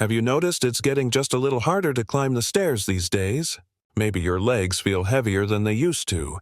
Have you noticed it's getting just a little harder to climb the stairs these days? Maybe your legs feel heavier than they used to,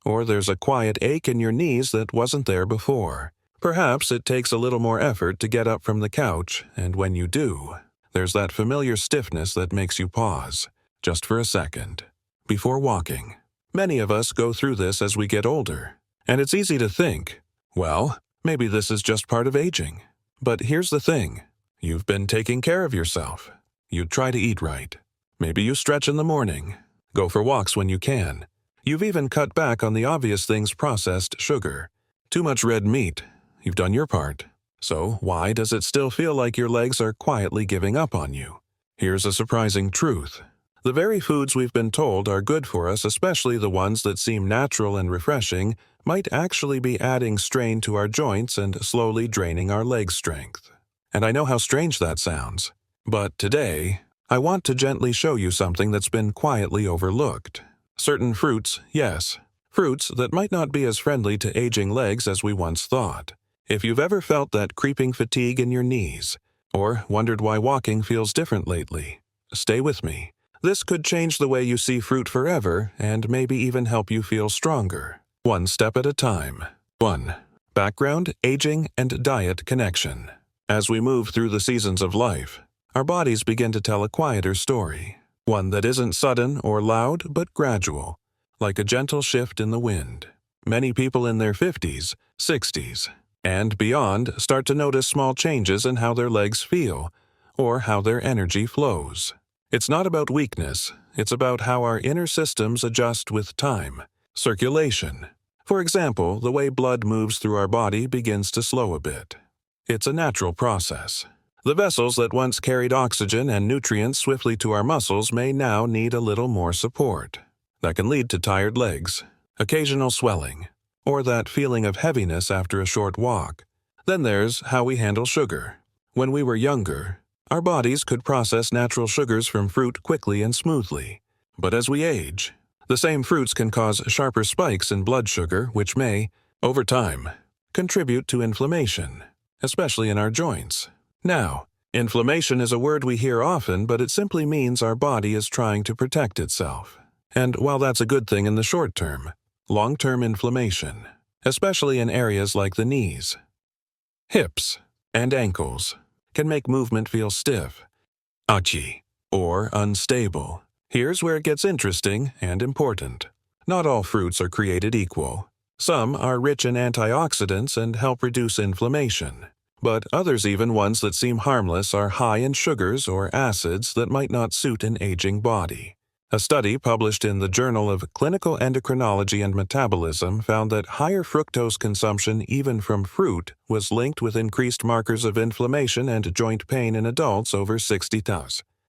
or there's a quiet ache in your knees that wasn't there before. Perhaps it takes a little more effort to get up from the couch, and when you do, there's that familiar stiffness that makes you pause, just for a second, before walking. Many of us go through this as we get older, and it's easy to think, well, maybe this is just part of aging. But here's the thing. You've been taking care of yourself. You try to eat right. Maybe you stretch in the morning. Go for walks when you can. You've even cut back on the obvious things: processed sugar. Too much red meat. You've done your part. So why does it still feel like your legs are quietly giving up on you? Here's a surprising truth. The very foods we've been told are good for us, especially the ones that seem natural and refreshing, might actually be adding strain to our joints and slowly draining our leg strength. And I know how strange that sounds. But today, I want to gently show you something that's been quietly overlooked. Certain fruits, yes. Fruits that might not be as friendly to aging legs as we once thought. If you've ever felt that creeping fatigue in your knees, or wondered why walking feels different lately, stay with me. This could change the way you see fruit forever and maybe even help you feel stronger. One step at a time. 1. Background, aging, and diet connection. As we move through the seasons of life, our bodies begin to tell a quieter story. One that isn't sudden or loud, but gradual, like a gentle shift in the wind. Many people in their 50s, 60s, and beyond start to notice small changes in how their legs feel, or how their energy flows. It's not about weakness, it's about how our inner systems adjust with time. Circulation. For example, the way blood moves through our body begins to slow a bit. It's a natural process. The vessels that once carried oxygen and nutrients swiftly to our muscles may now need a little more support. That can lead to tired legs, occasional swelling, or that feeling of heaviness after a short walk. Then there's how we handle sugar. When we were younger, our bodies could process natural sugars from fruit quickly and smoothly. But as we age, the same fruits can cause sharper spikes in blood sugar, which may, over time, contribute to inflammation, especially in our joints. Now, inflammation is a word we hear often, but it simply means our body is trying to protect itself. And while that's a good thing in the short term, long-term inflammation, especially in areas like the knees, hips, and ankles, can make movement feel stiff, achy, or unstable. Here's where it gets interesting and important. Not all fruits are created equal. Some are rich in antioxidants and help reduce inflammation. But others, even ones that seem harmless, are high in sugars or acids that might not suit an aging body. A study published in the Journal of Clinical Endocrinology and Metabolism found that higher fructose consumption, even from fruit, was linked with increased markers of inflammation and joint pain in adults over 60.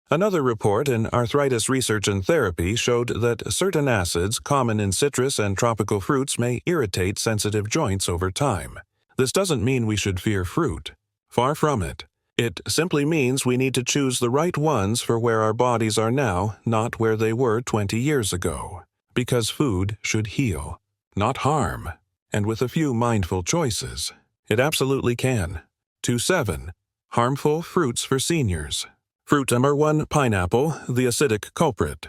Another report in Arthritis Research and Therapy showed that certain acids common in citrus and tropical fruits may irritate sensitive joints over time. This doesn't mean we should fear fruit. Far from it. It simply means we need to choose the right ones for where our bodies are now, not where they were 20 years ago. Because food should heal, not harm. And with a few mindful choices, it absolutely can. 2.7. Harmful fruits for seniors. Fruit number 1, pineapple, the acidic culprit.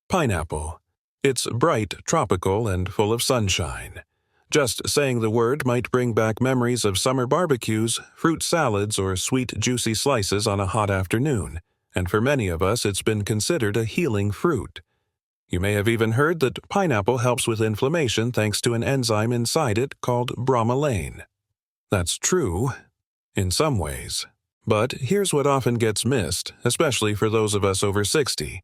Pineapple. It's bright, tropical, and full of sunshine. Just saying the word might bring back memories of summer barbecues, fruit salads, or sweet, juicy slices on a hot afternoon, and for many of us it's been considered a healing fruit. You may have even heard that pineapple helps with inflammation thanks to an enzyme inside it called bromelain. That's true, in some ways. But here's what often gets missed, especially for those of us over 60.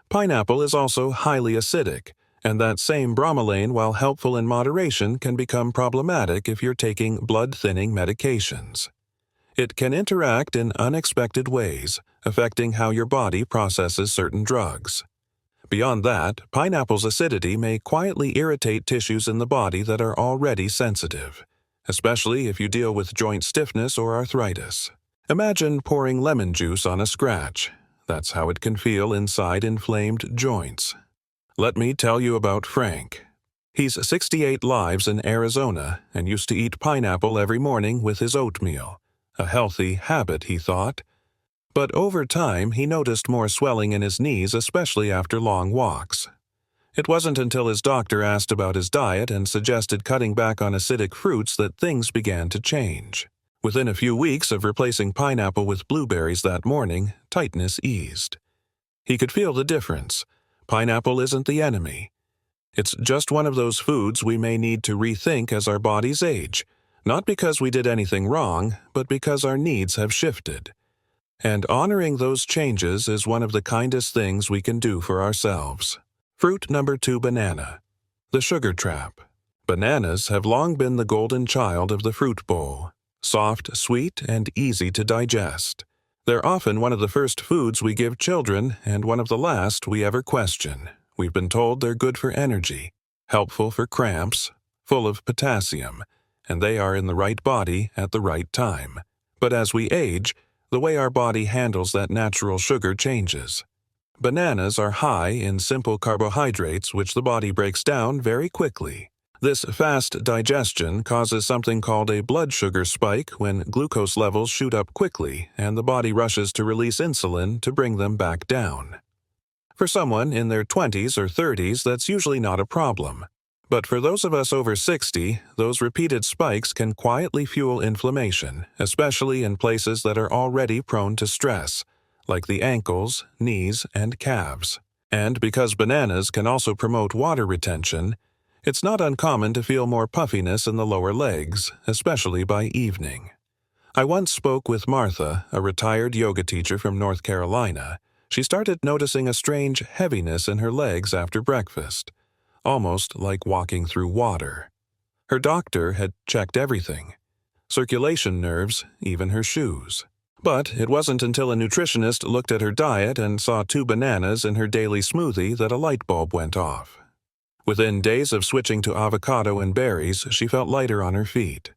Pineapple is also highly acidic, and that same bromelain, while helpful in moderation, can become problematic if you're taking blood-thinning medications. It can interact in unexpected ways, affecting how your body processes certain drugs. Beyond that, pineapple's acidity may quietly irritate tissues in the body that are already sensitive, especially if you deal with joint stiffness or arthritis. Imagine pouring lemon juice on a scratch. That's how it can feel inside inflamed joints. Let me tell you about Frank. He's 68 lives in Arizona and used to eat pineapple every morning with his oatmeal. A healthy habit, he thought. But over time, he noticed more swelling in his knees, especially after long walks. It wasn't until his doctor asked about his diet and suggested cutting back on acidic fruits that things began to change. Within a few weeks of replacing pineapple with blueberries that morning, tightness eased. He could feel the difference. Pineapple isn't the enemy. It's just one of those foods we may need to rethink as our bodies age, not because we did anything wrong, but because our needs have shifted. And honoring those changes is one of the kindest things we can do for ourselves. Fruit number 2, banana. The sugar trap. Bananas have long been the golden child of the fruit bowl. Soft, sweet, and easy to digest. They're often one of the first foods we give children and one of the last we ever question. We've been told they're good for energy, helpful for cramps, full of potassium, and they are in the right body at the right time. But as we age, the way our body handles that natural sugar changes. Bananas are high in simple carbohydrates which the body breaks down very quickly. This fast digestion causes something called a blood sugar spike when glucose levels shoot up quickly and the body rushes to release insulin to bring them back down. For someone in their 20s or 30s, that's usually not a problem. But for those of us over 60, those repeated spikes can quietly fuel inflammation, especially in places that are already prone to stress, like the ankles, knees, and calves. And because bananas can also promote water retention, it's not uncommon to feel more puffiness in the lower legs, especially by evening. I once spoke with Martha, a retired yoga teacher from North Carolina. She started noticing a strange heaviness in her legs after breakfast, almost like walking through water. Her doctor had checked everything: circulation, nerves, even her shoes. But it wasn't until a nutritionist looked at her diet and saw 2 bananas in her daily smoothie that a light bulb went off. Within days of switching to avocado and berries, she felt lighter on her feet.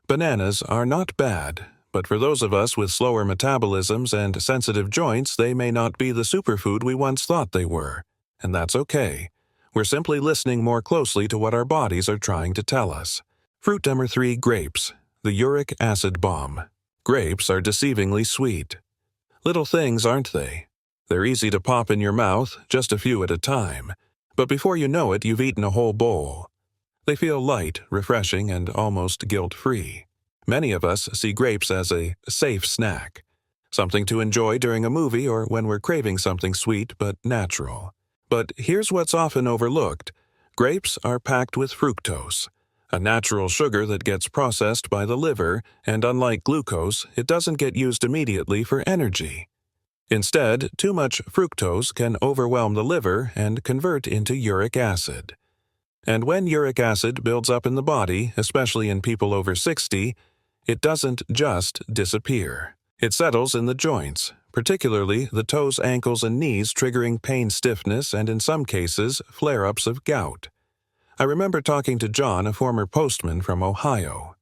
Bananas are not bad, but for those of us with slower metabolisms and sensitive joints, they may not be the superfood we once thought they were. And that's okay. We're simply listening more closely to what our bodies are trying to tell us. Fruit number 3, grapes. The uric acid bomb. Grapes are deceivingly sweet. Little things, aren't they? They're easy to pop in your mouth, just a few at a time. But before you know it, you've eaten a whole bowl. They feel light, refreshing, and almost guilt-free. Many of us see grapes as a safe snack, something to enjoy during a movie or when we're craving something sweet but natural. But here's what's often overlooked. Grapes are packed with fructose, a natural sugar that gets processed by the liver, and unlike glucose, it doesn't get used immediately for energy. Instead, too much fructose can overwhelm the liver and convert into uric acid. And when uric acid builds up in the body, especially in people over 60, it doesn't just disappear. It settles in the joints, particularly the toes, ankles, and knees, triggering pain, stiffness, and in some cases, flare-ups of gout. I remember talking to John, a former postman from Ohio.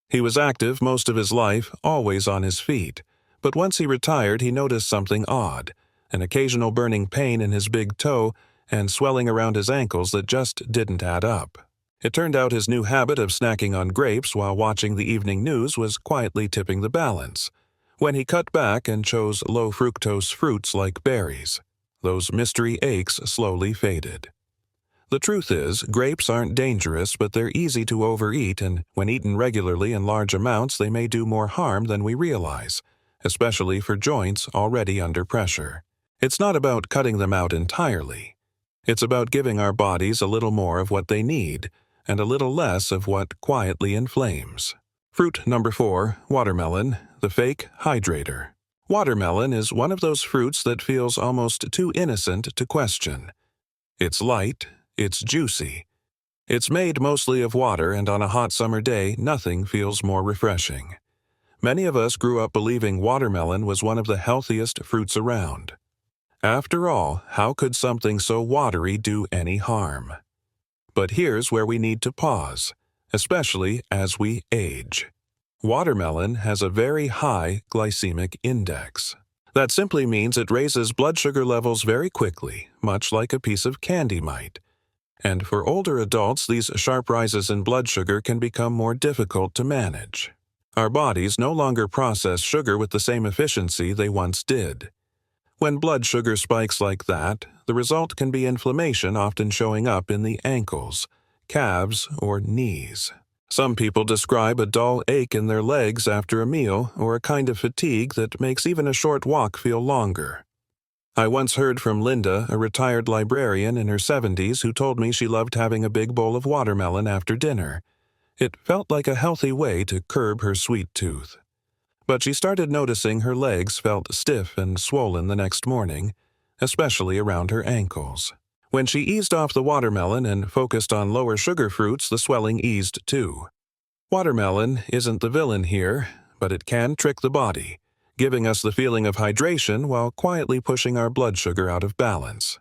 He was active most of his life, always on his feet. But once he retired, he noticed something odd, an occasional burning pain in his big toe and swelling around his ankles that just didn't add up. It turned out his new habit of snacking on grapes while watching the evening news was quietly tipping the balance. When he cut back and chose low-fructose fruits like berries, those mystery aches slowly faded. The truth is, grapes aren't dangerous, but they're easy to overeat, and when eaten regularly in large amounts, they may do more harm than we realize, especially for joints already under pressure. It's not about cutting them out entirely. It's about giving our bodies a little more of what they need, and a little less of what quietly inflames. Fruit number 4, watermelon, the fake hydrator. Watermelon is one of those fruits that feels almost too innocent to question. It's light, it's juicy. It's made mostly of water, and on a hot summer day, nothing feels more refreshing. Many of us grew up believing watermelon was one of the healthiest fruits around. After all, how could something so watery do any harm? But here's where we need to pause, especially as we age. Watermelon has a very high glycemic index. That simply means it raises blood sugar levels very quickly, much like a piece of candy might. And for older adults, these sharp rises in blood sugar can become more difficult to manage. Our bodies no longer process sugar with the same efficiency they once did. When blood sugar spikes like that, the result can be inflammation, often showing up in the ankles, calves, or knees. Some people describe a dull ache in their legs after a meal or a kind of fatigue that makes even a short walk feel longer. I once heard from Linda, a retired librarian in her 70s, who told me she loved having a big bowl of watermelon after dinner. It felt like a healthy way to curb her sweet tooth. But she started noticing her legs felt stiff and swollen the next morning, especially around her ankles. When she eased off the watermelon and focused on lower sugar fruits, the swelling eased too. Watermelon isn't the villain here, but it can trick the body, giving us the feeling of hydration while quietly pushing our blood sugar out of balance.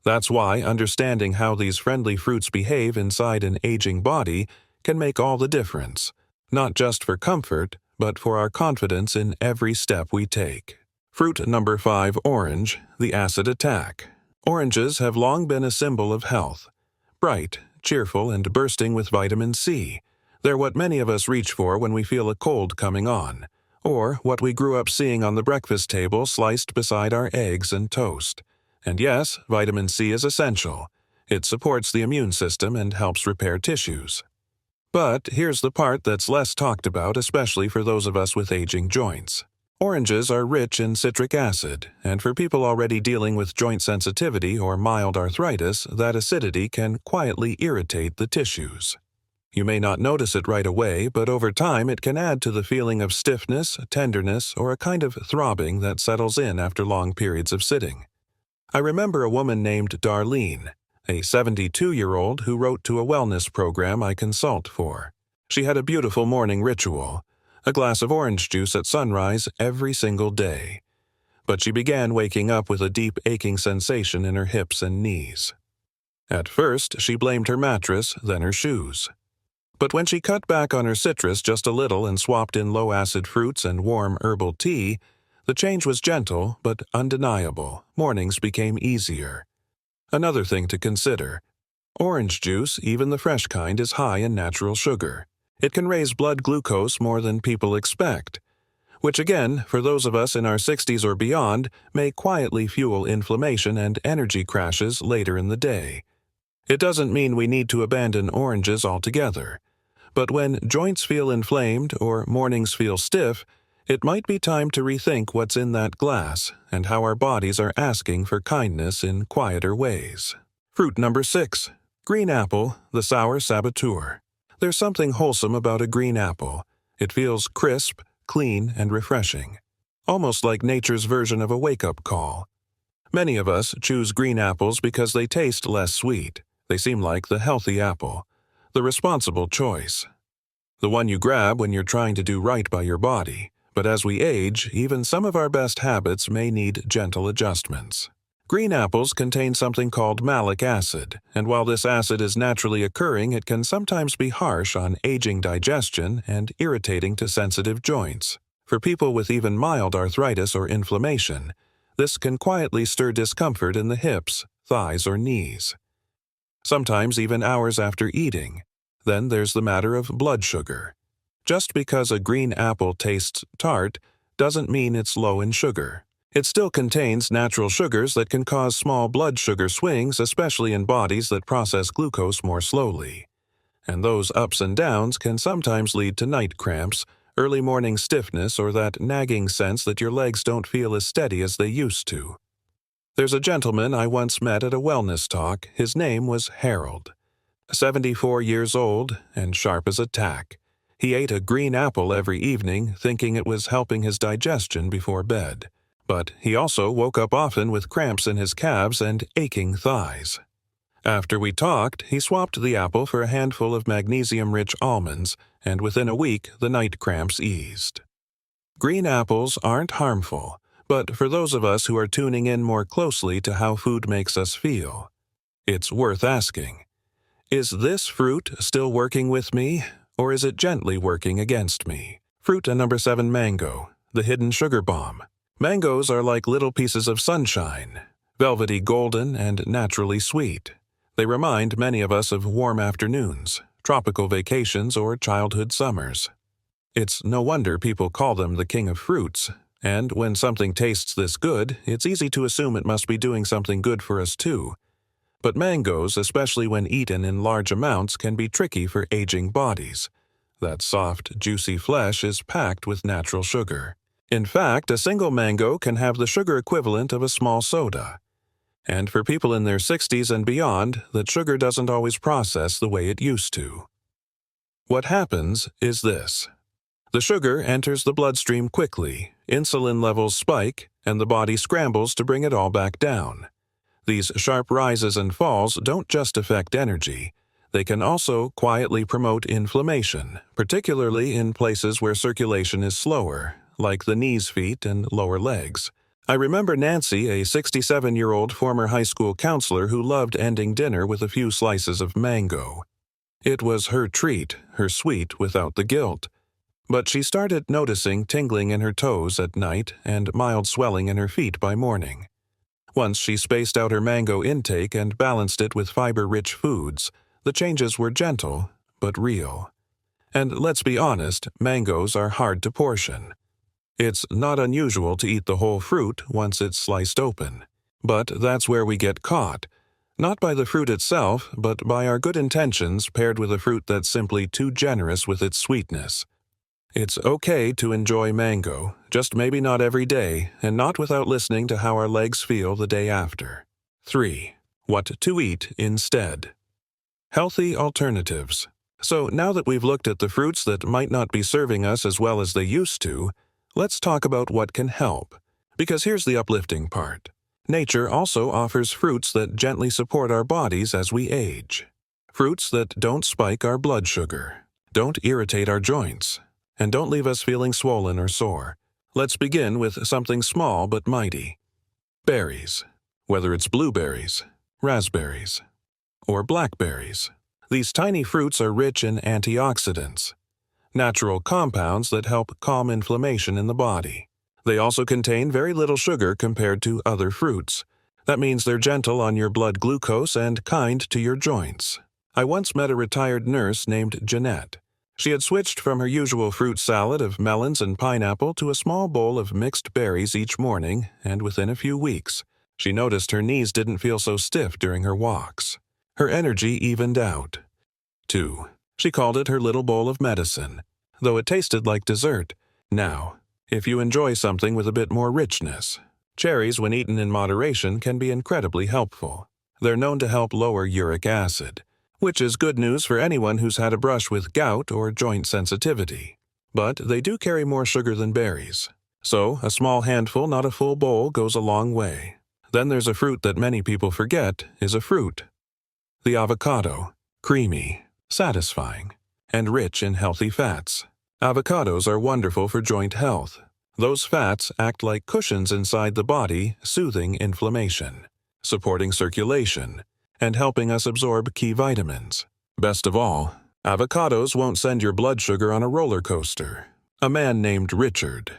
That's why understanding how these friendly fruits behave inside an aging body can make all the difference, not just for comfort, but for our confidence in every step we take. Fruit number 5, orange, the acid attack. Oranges have long been a symbol of health. Bright, cheerful, and bursting with vitamin C. They're what many of us reach for when we feel a cold coming on, or what we grew up seeing on the breakfast table sliced beside our eggs and toast. And yes, vitamin C is essential. It supports the immune system and helps repair tissues. But here's the part that's less talked about, especially for those of us with aging joints. Oranges are rich in citric acid, and for people already dealing with joint sensitivity or mild arthritis, that acidity can quietly irritate the tissues. You may not notice it right away, but over time it can add to the feeling of stiffness, tenderness, or a kind of throbbing that settles in after long periods of sitting. I remember a woman named Darlene, a 72-year-old who wrote to a wellness program I consult for. She had a beautiful morning ritual, a glass of orange juice at sunrise every single day. But she began waking up with a deep aching sensation in her hips and knees. At first, she blamed her mattress, then her shoes. But when she cut back on her citrus just a little and swapped in low-acid fruits and warm herbal tea, the change was gentle but undeniable. Mornings became easier. Another thing to consider: orange juice, even the fresh kind, is high in natural sugar. It can raise blood glucose more than people expect, which again, for those of us in our 60s or beyond, may quietly fuel inflammation and energy crashes later in the day. It doesn't mean we need to abandon oranges altogether, but when joints feel inflamed or mornings feel stiff, it might be time to rethink what's in that glass and how our bodies are asking for kindness in quieter ways. Fruit number 6, green apple, the sour saboteur. There's something wholesome about a green apple. It feels crisp, clean, and refreshing, almost like nature's version of a wake-up call. Many of us choose green apples because they taste less sweet. They seem like the healthy apple, the responsible choice, the one you grab when you're trying to do right by your body. But as we age, even some of our best habits may need gentle adjustments. Green apples contain something called malic acid, and while this acid is naturally occurring, it can sometimes be harsh on aging digestion and irritating to sensitive joints. For people with even mild arthritis or inflammation, this can quietly stir discomfort in the hips, thighs, or knees, sometimes even hours after eating. Then there's the matter of blood sugar. Just because a green apple tastes tart doesn't mean it's low in sugar. It still contains natural sugars that can cause small blood sugar swings, especially in bodies that process glucose more slowly. And those ups and downs can sometimes lead to night cramps, early morning stiffness, or that nagging sense that your legs don't feel as steady as they used to. There's a gentleman I once met at a wellness talk. His name was Harold. 74 years old and sharp as a tack. He ate a green apple every evening, thinking it was helping his digestion before bed. But he also woke up often with cramps in his calves and aching thighs. After we talked, he swapped the apple for a handful of magnesium-rich almonds, and within a week the night cramps eased. Green apples aren't harmful, but for those of us who are tuning in more closely to how food makes us feel, it's worth asking: is this fruit still working with me, or is it gently working against me? Fruit number 7, mango, the hidden sugar bomb. Mangoes are like little pieces of sunshine, velvety golden and naturally sweet. They remind many of us of warm afternoons, tropical vacations, or childhood summers. It's no wonder people call them the king of fruits, and when something tastes this good, it's easy to assume it must be doing something good for us too. But mangoes, especially when eaten in large amounts, can be tricky for aging bodies. That soft, juicy flesh is packed with natural sugar. In fact, a single mango can have the sugar equivalent of a small soda. And for people in their 60s and beyond, that sugar doesn't always process the way it used to. What happens is this. The sugar enters the bloodstream quickly, insulin levels spike, and the body scrambles to bring it all back down. These sharp rises and falls don't just affect energy. They can also quietly promote inflammation, particularly in places where circulation is slower, like the knees, feet, and lower legs. I remember Nancy, a 67-year-old former high school counselor who loved ending dinner with a few slices of mango. It was her treat, her sweet without the guilt. But she started noticing tingling in her toes at night and mild swelling in her feet by morning. Once she spaced out her mango intake and balanced it with fiber-rich foods, the changes were gentle, but real. And let's be honest, mangoes are hard to portion. It's not unusual to eat the whole fruit once it's sliced open. But that's where we get caught. Not by the fruit itself, but by our good intentions paired with a fruit that's simply too generous with its sweetness. It's okay to enjoy mango, just maybe not every day, and not without listening to how our legs feel the day after. 3. What to eat instead. Healthy alternatives. So now that we've looked at the fruits that might not be serving us as well as they used to, let's talk about what can help. Because here's the uplifting part. Nature also offers fruits that gently support our bodies as we age. Fruits that don't spike our blood sugar, don't irritate our joints, and don't leave us feeling swollen or sore. Let's begin with something small but mighty. Berries. Whether it's blueberries, raspberries, or blackberries. These tiny fruits are rich in antioxidants, natural compounds that help calm inflammation in the body. They also contain very little sugar compared to other fruits. That means they're gentle on your blood glucose and kind to your joints. I once met a retired nurse named Jeanette. She had switched from her usual fruit salad of melons and pineapple to a small bowl of mixed berries each morning, and within a few weeks, she noticed her knees didn't feel so stiff during her walks. Her energy evened out. 2. She called it her little bowl of medicine, though it tasted like dessert. Now, if you enjoy something with a bit more richness, cherries, when eaten in moderation, can be incredibly helpful. They're known to help lower uric acid, which is good news for anyone who's had a brush with gout or joint sensitivity. But they do carry more sugar than berries. So, a small handful, not a full bowl, goes a long way. Then there's a fruit that many people forget is a fruit. The avocado. Creamy, satisfying, and rich in healthy fats. Avocados are wonderful for joint health. Those fats act like cushions inside the body, soothing inflammation, supporting circulation, and helping us absorb key vitamins. Best of all, avocados won't send your blood sugar on a roller coaster. A man named Richard,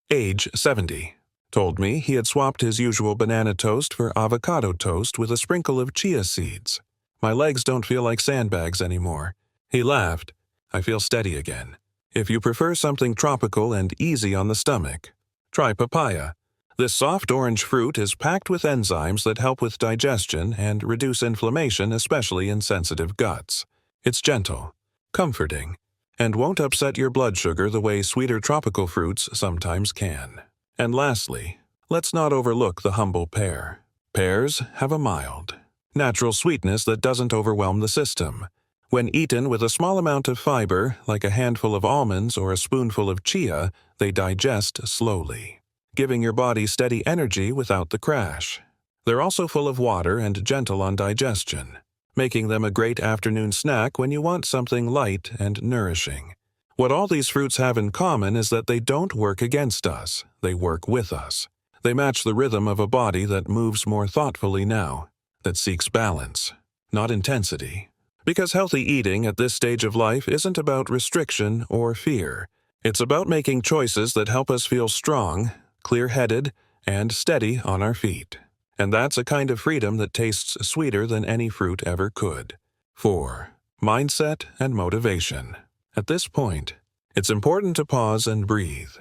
age 70, told me he had swapped his usual banana toast for avocado toast with a sprinkle of chia seeds. My legs don't feel like sandbags anymore. He laughed. I feel steady again. If you prefer something tropical and easy on the stomach, try papaya. This soft orange fruit is packed with enzymes that help with digestion and reduce inflammation, especially in sensitive guts. It's gentle, comforting, and won't upset your blood sugar the way sweeter tropical fruits sometimes can. And lastly, let's not overlook the humble pear. Pears have a mild, natural sweetness that doesn't overwhelm the system. When eaten with a small amount of fiber, like a handful of almonds or a spoonful of chia, they digest slowly, giving your body steady energy without the crash. They're also full of water and gentle on digestion, making them a great afternoon snack when you want something light and nourishing. What all these fruits have in common is that they don't work against us, they work with us. They match the rhythm of a body that moves more thoughtfully now, that seeks balance, not intensity. Because healthy eating at this stage of life isn't about restriction or fear. It's about making choices that help us feel strong, clear-headed, and steady on our feet. And that's a kind of freedom that tastes sweeter than any fruit ever could. 4. Mindset and motivation. At this point, It's important to pause and breathe.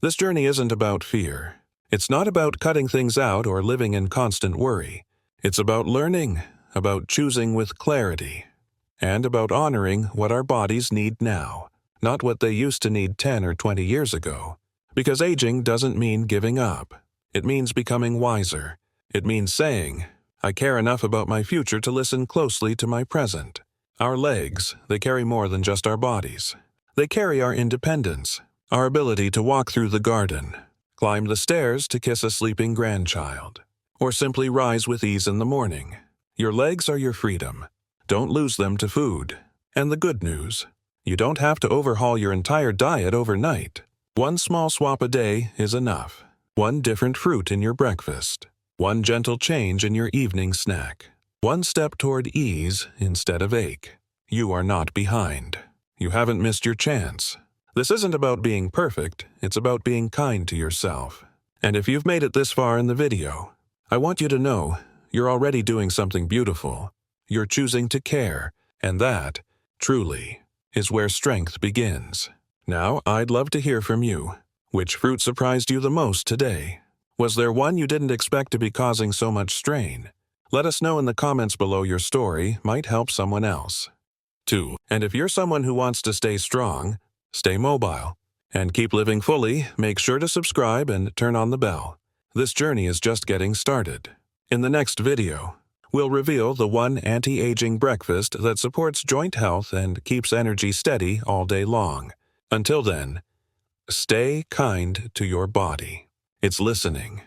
This journey isn't about fear. It's not about cutting things out or living in constant worry. It's about learning, about choosing with clarity, and about honoring what our bodies need now, not what they used to need 10 or 20 years ago. Because aging doesn't mean giving up. It means becoming wiser. It means saying, I care enough about my future to listen closely to my present. Our legs, they carry more than just our bodies. They carry our independence, our ability to walk through the garden, climb the stairs to kiss a sleeping grandchild, or simply rise with ease in the morning. Your legs are your freedom. Don't lose them to food. And the good news, you don't have to overhaul your entire diet overnight. One small swap a day is enough. One different fruit in your breakfast. One gentle change in your evening snack. One step toward ease instead of ache. You are not behind. You haven't missed your chance. This isn't about being perfect, it's about being kind to yourself. And if you've made it this far in the video, I want you to know you're already doing something beautiful. You're choosing to care, and that, truly, is where strength begins. Now, I'd love to hear from you. Which fruit surprised you the most today? Was there one you didn't expect to be causing so much strain? Let us know in the comments below. Your story might help someone else. 2. And if you're someone who wants to stay strong, stay mobile, and keep living fully, make sure to subscribe and turn on the bell. This journey is just getting started. In the next video, we'll reveal the one anti-aging breakfast that supports joint health and keeps energy steady all day long. Until then, stay kind to your body. It's listening.